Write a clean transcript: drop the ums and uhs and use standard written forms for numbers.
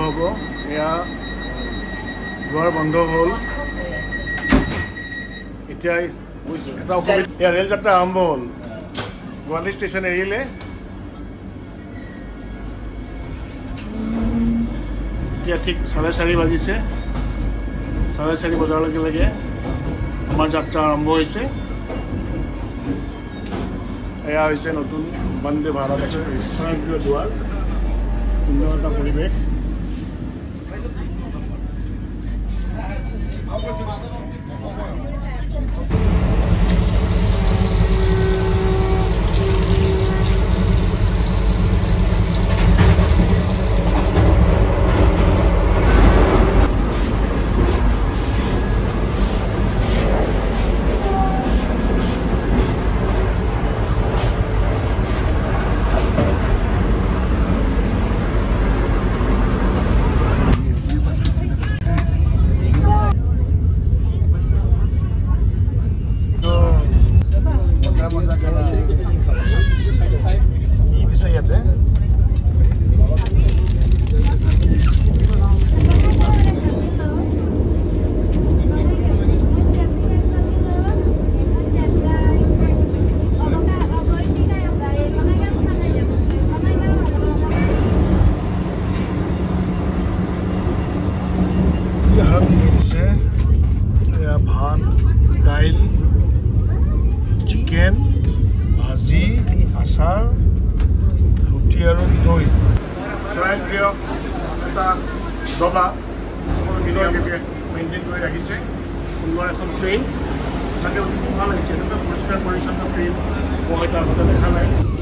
হ'ব এয়া দুৱাৰ বন্ধ হ'ল এতিয়া এটা অসুবিধা এয়া ৰেল যাত্ৰা আৰম্ভ হ'ল গুৱাহাটী ষ্টেচন এৰিলে এতিয়া ঠিক 4:30 বাজিছে 4:30 বজাৰ লগে লগে আমাৰ যাত্ৰা আৰম্ভ হৈছে এয়া হৈছে নতুন বন্দে ভাৰত এক্সপ্ৰেছ স্বয়ংক্ৰিয় দুৱাৰ সুন্দৰ এটা পৰিৱেশ ভাত দাইল চিকেন ভাজি আচাৰ ৰুটি আৰু দৈ স্বয়ংক্ৰিয় এটা ডবা সকলো মেইনটেইন কৰি ৰাখিছে সুন্দৰ এখন ট্ৰেইন তাতে অতি ভাল লাগিছে এনেকুৱা পৰিষ্কাৰ পৰিচ্ছন্ন ট্ৰেইন মই হয়তো আগতে দেখা নাই